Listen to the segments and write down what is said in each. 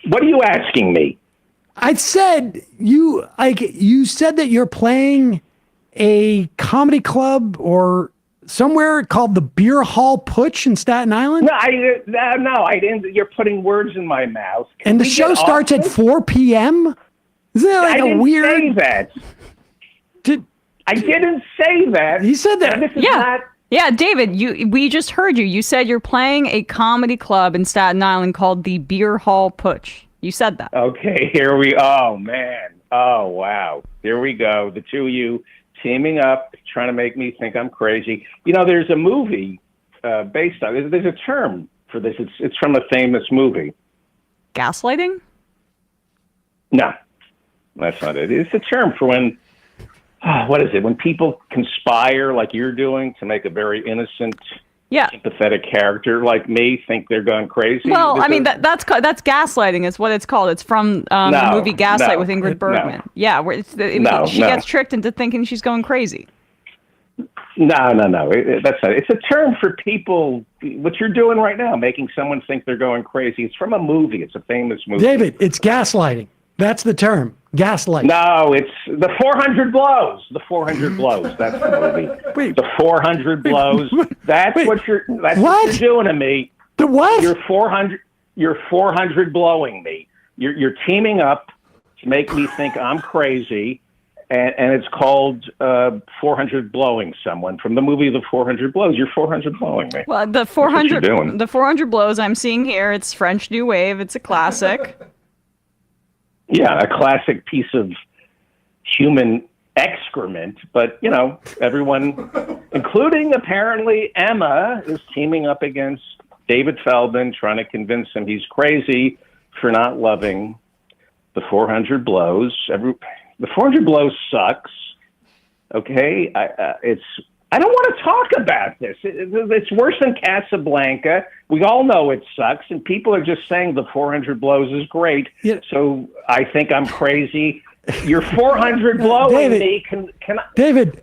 What are you asking me? I said you said that you're playing a comedy club or somewhere called the Beer Hall Putsch in Staten Island. No, I didn't. You're putting words in my mouth. And the show starts at 4 p.m. Isn't that like I didn't weird? say that. I didn't say that. You said that. This is not. Yeah, David, we just heard you. You said you're playing a comedy club in Staten Island called the Beer Hall Putsch. You said that. Okay, oh, man. Oh, wow. Here we go. The two of you teaming up, trying to make me think I'm crazy. You know, there's a movie based on, there's a term for this. It's from a famous movie. Gaslighting? No, that's not it. It's a term for when, what is it? When people conspire like you're doing to make a very innocent, sympathetic character like me think they're going crazy. Well, I mean, that's gaslighting is what it's called. It's from the movie Gaslight with Ingrid Bergman. No. Yeah, where she gets tricked into thinking she's going crazy. No. That's not. It's a term for people. What you're doing right now, making someone think they're going crazy. It's from a movie. It's a famous movie. David, it's gaslighting. That's the term. Gaslight. No, it's the 400 Blows. The 400 Blows. That's the movie. Wait. The 400 Blows. That's what you're doing to me. The what? You're 400 blowing me. You're teaming up to make me think I'm crazy, and it's called 400 blowing someone from the movie The 400 Blows. You're 400 blowing me. Well, the 400 Blows I'm seeing here. It's French New Wave. It's a classic. Yeah, a classic piece of human excrement, but, you know, everyone, including apparently Emma, is teaming up against David Feldman, trying to convince him he's crazy for not loving The 400 Blows. The 400 Blows sucks, okay? I don't want to talk about this. It's worse than Casablanca. We all know it sucks, and people are just saying The 400 Blows is great. Yeah. So I think I'm crazy. You're 400 blowing David, me. David,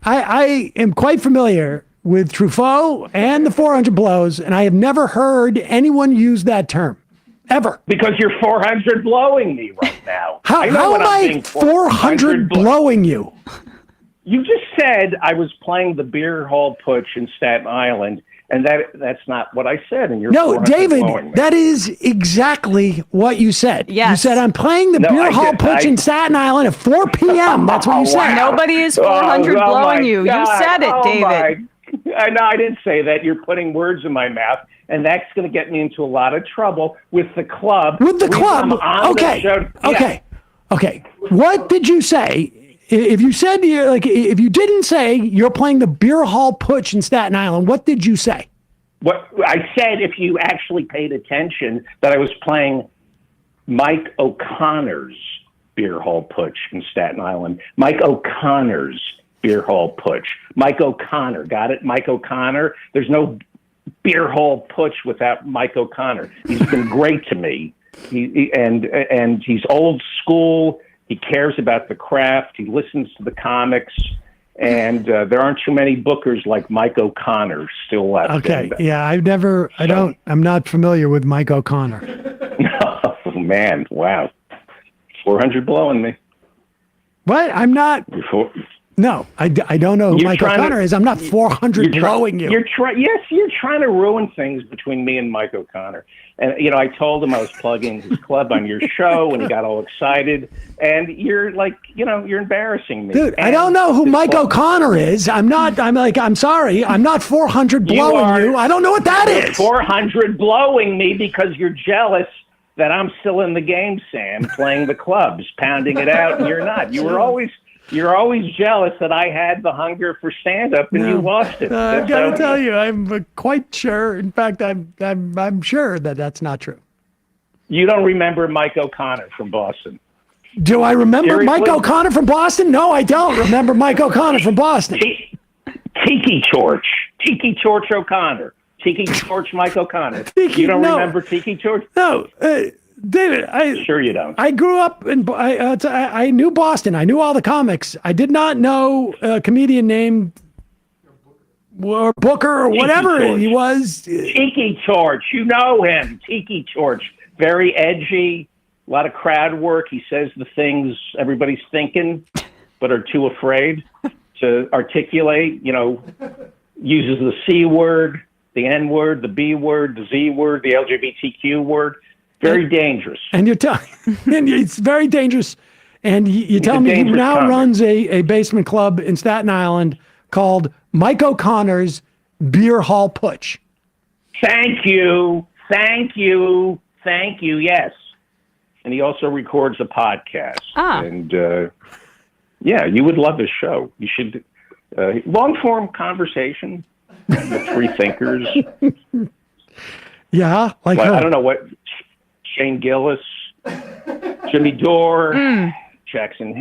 I am quite familiar with Truffaut and The 400 Blows, and I have never heard anyone use that term. Ever. Because you're 400 blowing me right now. How am I 400 blowing you? You just said I was playing the Beer Hall Putsch in Staten Island, and that's not what I said. And you're no, David, that is exactly what you said. Yes. You said I'm playing the Beer Hall Putsch in Staten Island at 4 p.m. That's what you said. Wow. Nobody is 400 blowing you. God. You said it, David. No, I didn't say that. You're putting words in my mouth, and that's going to get me into a lot of trouble with the club. With the club? Okay. What did you say? If you said if you didn't say you're playing the Beer Hall Putsch in Staten Island, what did you say? What I said, if you actually paid attention, that I was playing Mike O'Connor's Beer Hall Putsch in Staten Island. Mike O'Connor's Beer Hall Putsch. Mike O'Connor, got it? Mike O'Connor. There's no Beer Hall Putsch without Mike O'Connor. He's been great to me. And he's old school. He cares about the craft. He listens to the comics, and there aren't too many bookers like Mike O'Connor still left. Okay, yeah, I'm not familiar with Mike O'Connor. Oh man, wow, 400 blowing me. What? I'm not. No, I don't know who Mike O'Connor is. I'm not 400 blowing you. Yes, you're trying to ruin things between me and Mike O'Connor. And, you know, I told him I was plugging his club on your show, and he got all excited. And you're like, you know, you're embarrassing me. Dude, I don't know who Mike O'Connor is. I'm sorry. I'm not 400 blowing you. I don't know what that is. 400 blowing me because you're jealous that I'm still in the game, Sam, playing the clubs, pounding it out, and you're not. You're always jealous that I had the hunger for stand-up and you lost it. I've got to tell you, I'm quite sure. In fact, I'm sure that that's not true. You don't remember Mike O'Connor from Boston? Do I remember Mike O'Connor from Boston? No, I don't remember Mike O'Connor from Boston. Tiki Torch O'Connor. Tiki Torch Mike O'Connor. You don't remember Tiki Torch? No. David, sure you don't. I grew up in. I knew Boston. I knew all the comics. I did not know a comedian named Booker or whatever he was. Tiki Torch, you know him. Tiki Torch. very edgy, a lot of crowd work. He says the things everybody's thinking, but are too afraid to articulate. Uses the C word, the N word, the B word, the Z word, the LGBTQ word. Very dangerous. And you're telling, and it's very dangerous. And you tell me he now runs a basement club in Staten Island called Mike O'Connor's Beer Hall Putsch. Thank you. Yes. And he also records a podcast. And you would love his show. You should long form conversation with three thinkers. Yeah, like I don't know what Shane Gillis, Jimmy Dore, Jackson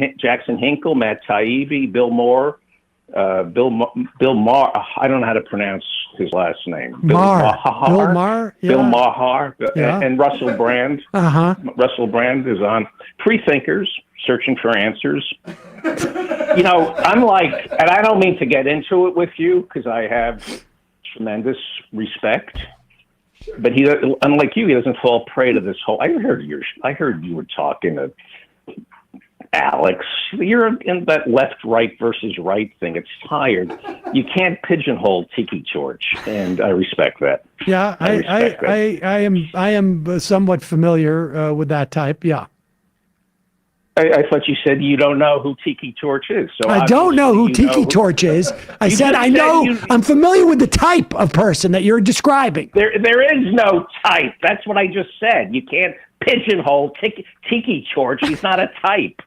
Hinkle, Matt Taibbi, Bill Moore, Bill Maher. I don't know how to pronounce his last name. Bill Maher. Yeah. Bill Maher. And Russell Brand. Russell Brand is on. Free thinkers searching for answers. I'm like, and I don't mean to get into it with you because I have tremendous respect. But he, unlike you, he doesn't fall prey to this whole. I heard you were talking to Alex. You're in that left-right versus right thing. It's tired. You can't pigeonhole Tiki Torch, and I respect that. Yeah, I am somewhat familiar with that type. Yeah. I thought you said you don't know who Tiki Torch is. So I don't know who Tiki Torch is. I said I know. I'm familiar with the type of person that you're describing. There is no type. That's what I just said. You can't pigeonhole Tiki Torch. He's not a type.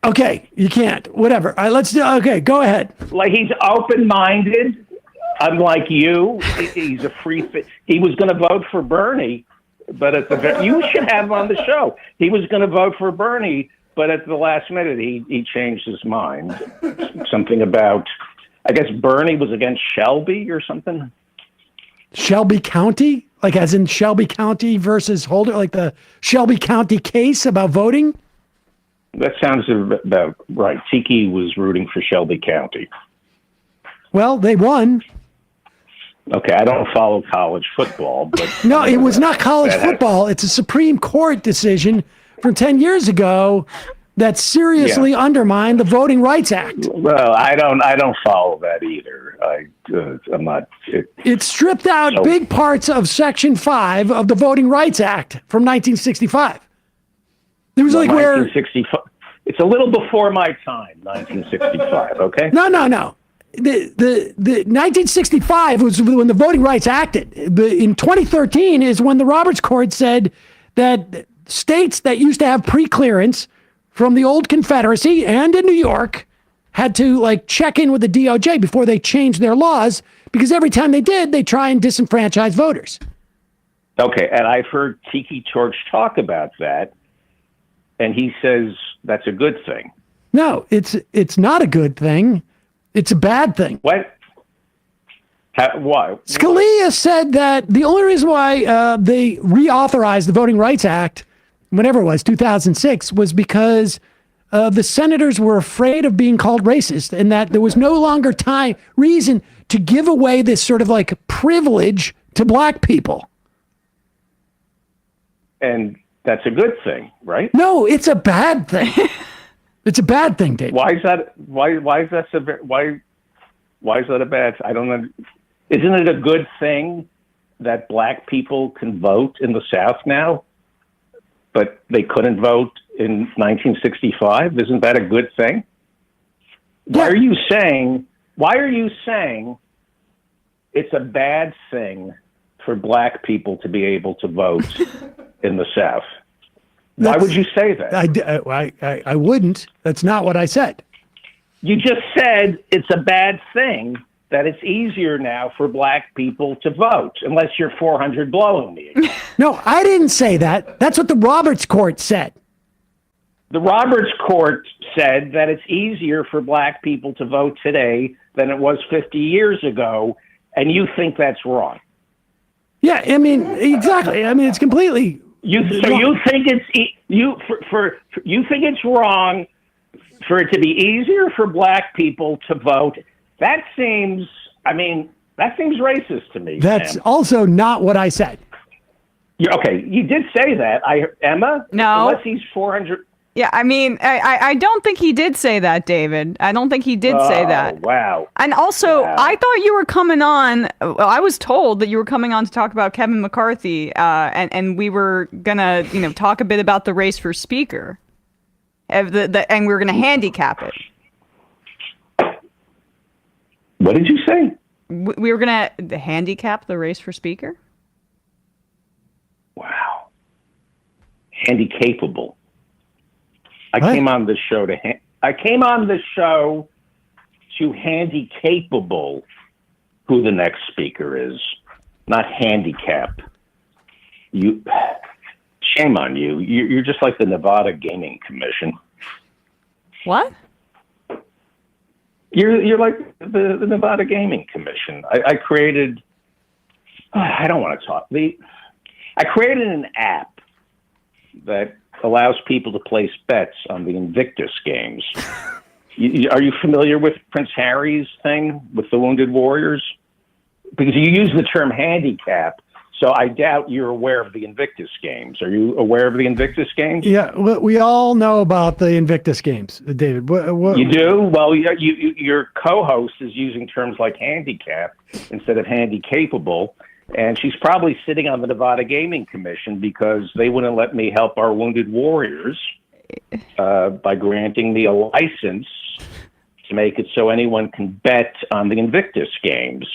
Okay, you can't. Whatever. Let's do. Okay, go ahead. Like he's open-minded, unlike you. He's a free. He was going to vote for Bernie, but you should have him on the show. He was going to vote for Bernie. But at the last minute, he changed his mind. Something about, I guess Bernie was against Shelby or something. Shelby County? Like as in Shelby County versus Holder? Like the Shelby County case about voting? That sounds about right. Tiki was rooting for Shelby County. Well, they won. Okay, I don't follow college football. But no, it was not college football. It's a Supreme Court decision from 10 years ago that seriously undermined the Voting Rights Act. Well, I don't follow that either. I'm not. It stripped out big parts of Section 5 of the Voting Rights Act from 1965. It was 1965. It's a little before my time, 1965. Okay. No. The 1965 was when the Voting Rights Act. In 2013 is when the Roberts Court said that states that used to have pre-clearance from the old Confederacy and in New York had to check in with the DOJ before they changed their laws, because every time they did, they try and disenfranchise voters. Okay, and I've heard Tiki Torch talk about that, and he says that's a good thing. No, it's not a good thing. It's a bad thing. What? Why? Scalia said that the only reason why they reauthorized the Voting Rights Act, whenever it was, 2006, was because the senators were afraid of being called racist, and that there was no longer reason to give away this sort of privilege to black people. And that's a good thing, right? No, it's a bad thing. It's a bad thing, David. Why is that? Why is that? Why is that a bad? I don't know. Isn't it a good thing that black people can vote in the South now, but they couldn't vote in 1965? Isn't that a good thing? Yeah. Why are you saying it's a bad thing for black people to be able to vote in the South? Why would you say that? I wouldn't. That's not what I said. You just said it's a bad thing that it's easier now for black people to vote, unless you're 400 blowing me again. No, I didn't say that. That's what the Roberts Court said. The Roberts Court said that it's easier for black people to vote today than it was 50 years ago, and you think that's wrong. Yeah, I mean, exactly. I mean, it's completely. You think it's wrong for it to be easier for black people to vote? That seems racist to me. That's also not what I said. Okay, you did say that. Emma? No. Unless he's 400... Yeah, I mean, I don't think he did say that, David. I don't think he did say that. Wow. And also, Wow. I thought you were coming on. Well, I was told that you were coming on to talk about Kevin McCarthy, and we were gonna, talk a bit about the race for speaker, and we were gonna handicap it. What did you say? We were gonna handicap the race for speaker. Wow. Handy-capable. I came on this show to handy-capable who the next speaker is, not handicap. Shame on you. You're just like the Nevada Gaming Commission. What? You're like the Nevada Gaming Commission. I created. I don't want to talk. I created an app that allows people to place bets on the Invictus Games. Are you familiar with Prince Harry's thing with the Wounded Warriors? Because you use the term handicap, so I doubt you're aware of the Invictus Games. Are you aware of the Invictus Games? Yeah, we all know about the Invictus Games, David. You do? Well, your co-host is using terms like handicap instead of handy-capable. And she's probably sitting on the Nevada Gaming Commission because they wouldn't let me help our Wounded Warriors by granting me a license to make it so anyone can bet on the Invictus Games,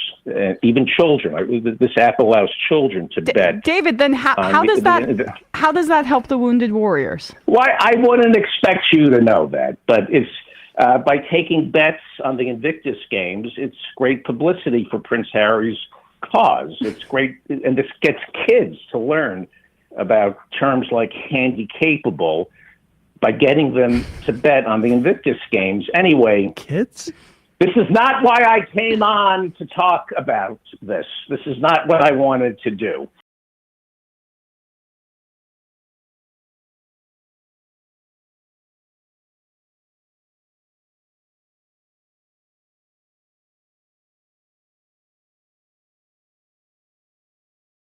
even children. This app allows children to bet. David, then how does that help the Wounded Warriors? Well, I wouldn't expect you to know that, but it's by taking bets on the Invictus Games, it's great publicity for Prince Harry's cause. It's great, and this gets kids to learn about terms like handy-capable by getting them to bet on the Invictus Games. Anyway, kids? This is not why I came on to talk about this. This is not what I wanted to do.